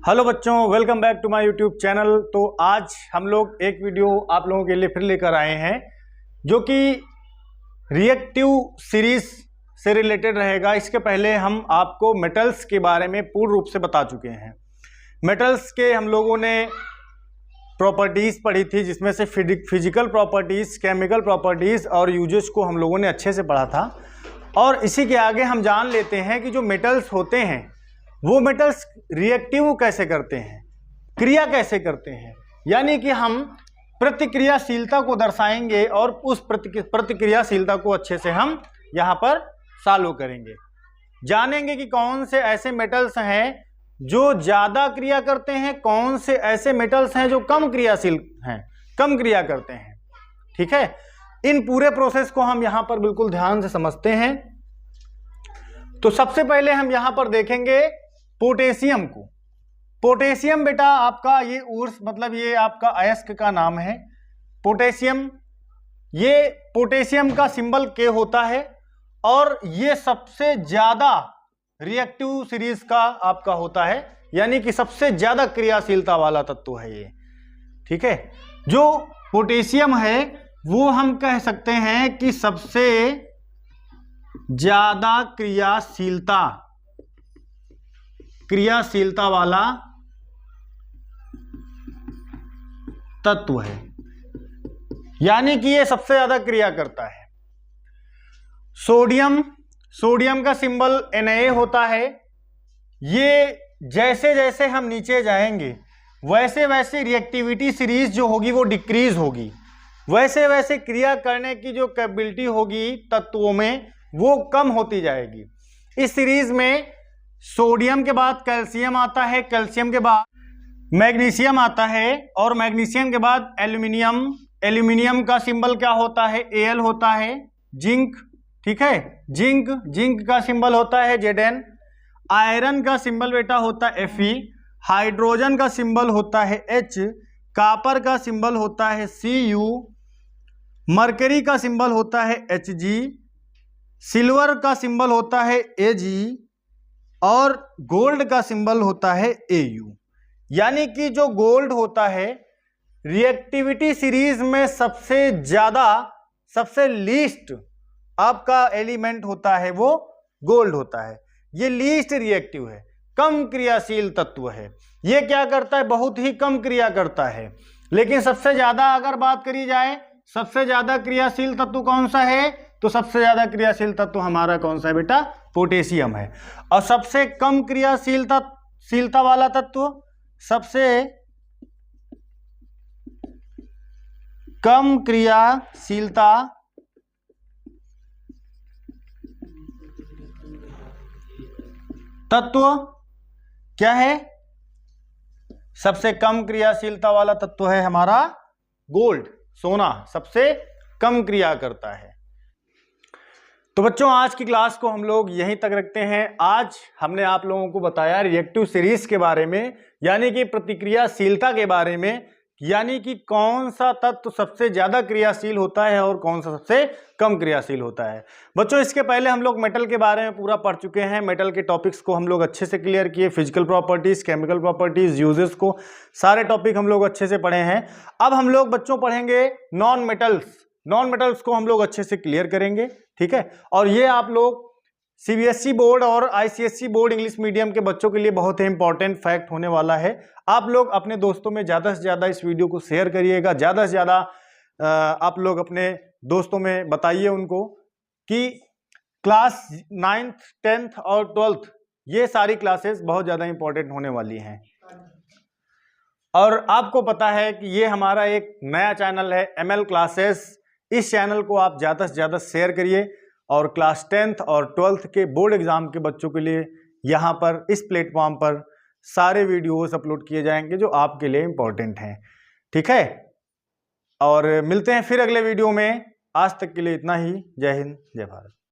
Hello बच्चों, welcome back to my YouTube channel. तो आज हम लोग एक वीडियो आप लोगों के लिए फिर लेकर आए हैं जो कि रिएक्टिव सीरीज से रिलेटेड रहेगा। इसके पहले हम आपको मेटल्स के बारे में पूर्ण रूप से बता चुके हैं। मेटल्स के हम लोगों ने प्रॉपर्टीज़ पढ़ी थी, जिसमें से फिजिकल प्रॉपर्टीज़, केमिकल प्रॉपर्टीज़ और यूजेस को हम लोगों ने अच्छे से पढ़ा था। और इसी के आगे हम जान लेते हैं कि जो मेटल्स होते हैं वो मेटल्स रिएक्टिव कैसे करते हैं, क्रिया कैसे करते हैं, यानी कि हम प्रतिक्रियाशीलता को दर्शाएंगे और उस प्रतिक्रियाशीलता को अच्छे से हम यहाँ पर सॉल्व करेंगे। जानेंगे कि कौन से ऐसे मेटल्स हैं जो ज़्यादा क्रिया करते हैं, कौन से ऐसे मेटल्स हैं जो कम क्रियाशील हैं, कम क्रिया करते हैं। ठीक है, इन पूरे प्रोसेस को हम यहाँ पर बिल्कुल ध्यान से समझते हैं। तो सबसे पहले हम यहाँ पर देखेंगे पोटेशियम को। पोटेशियम बेटा आपका ये ऊर्स मतलब ये आपका अयस्क का नाम है पोटेशियम। ये पोटेशियम का सिंबल के होता है और ये सबसे ज्यादा रिएक्टिव सीरीज का आपका होता है, यानी कि सबसे ज्यादा क्रियाशीलता वाला तत्व है ये। ठीक है, जो पोटेशियम है वो हम कह सकते हैं कि सबसे ज्यादा क्रियाशीलता वाला तत्व है, यानी कि ये सबसे ज्यादा क्रिया करता है। सोडियम का सिंबल Na होता है। ये जैसे जैसे हम नीचे जाएंगे वैसे वैसे रिएक्टिविटी सीरीज जो होगी वो डिक्रीज होगी, वैसे वैसे क्रिया करने की जो कैपेबिलिटी होगी तत्वों में वो कम होती जाएगी। इस सीरीज में सोडियम के बाद कैल्शियम आता है, कैल्शियम के बाद मैग्नीशियम आता है और मैग्नीशियम के बाद एल्यूमिनियम। एल्यूमिनियम का सिंबल क्या होता है? Al होता है। जिंक, ठीक है, जिंक का सिंबल होता है Zn। आयरन का सिंबल बेटा होता है Fe। हाइड्रोजन का सिंबल होता है H। कापर का सिंबल होता है Cu। मरकरी का सिंबल होता है Hg। सिल्वर का सिंबल होता है Ag और गोल्ड का सिंबल होता है Au। यानी कि जो गोल्ड होता है रिएक्टिविटी सीरीज में सबसे ज्यादा, सबसे लीस्ट आपका एलिमेंट होता है वो गोल्ड होता है। ये लीस्ट रिएक्टिव है, कम क्रियाशील तत्व है। ये क्या करता है? बहुत ही कम क्रिया करता है। लेकिन सबसे ज्यादा अगर बात करी जाए, सबसे ज्यादा क्रियाशील तत्व कौन सा है? तो सबसे ज्यादा क्रियाशील तत्व हमारा कौन सा है बेटा? पोटेशियम है। और सबसे कम क्रियाशीलता वाला तत्व, सबसे कम क्रियाशीलता तत्व क्या है? सबसे कम क्रियाशीलता वाला तत्व है हमारा गोल्ड, सोना सबसे कम क्रिया करता है। तो बच्चों आज की क्लास को हम लोग यहीं तक रखते हैं। आज हमने आप लोगों को बताया रिएक्टिव सीरीज के बारे में, यानी कि प्रतिक्रियाशीलता के बारे में, यानी कि कौन सा तत्व सबसे ज्यादा क्रियाशील होता है और कौन सा सबसे कम क्रियाशील होता है। बच्चों इसके पहले हम लोग मेटल के बारे में पूरा पढ़ चुके हैं। मेटल के टॉपिक्स को हम लोग अच्छे से क्लियर किए, physical properties, chemical properties, uses को सारे टॉपिक हम लोग अच्छे से पढ़े हैं। अब हम लोग बच्चों पढ़ेंगे नॉन मेटल्स को हम लोग अच्छे से क्लियर करेंगे। ठीक है, और ये आप लोग CBSE बोर्ड और ICSE बोर्ड इंग्लिश मीडियम के बच्चों के लिए बहुत ही इंपॉर्टेंट फैक्ट होने वाला है। आप लोग अपने दोस्तों में ज़्यादा से ज़्यादा इस वीडियो को शेयर करिएगा, ज़्यादा से ज़्यादा आप लोग अपने दोस्तों में बताइए उनको कि क्लास 9th 10th और 12th ये सारी क्लासेस बहुत ज़्यादा इंपॉर्टेंट होने वाली हैं। और आपको पता है कि ये हमारा एक नया चैनल है ML क्लासेस। इस चैनल को आप ज़्यादा से ज़्यादा शेयर करिए और क्लास 10th और 12th के बोर्ड एग्जाम के बच्चों के लिए यहाँ पर इस प्लेटफॉर्म पर सारे वीडियोस अपलोड किए जाएंगे जो आपके लिए इम्पोर्टेंट हैं। ठीक है, और मिलते हैं फिर अगले वीडियो में। आज तक के लिए इतना ही। जय हिंद, जय भारत।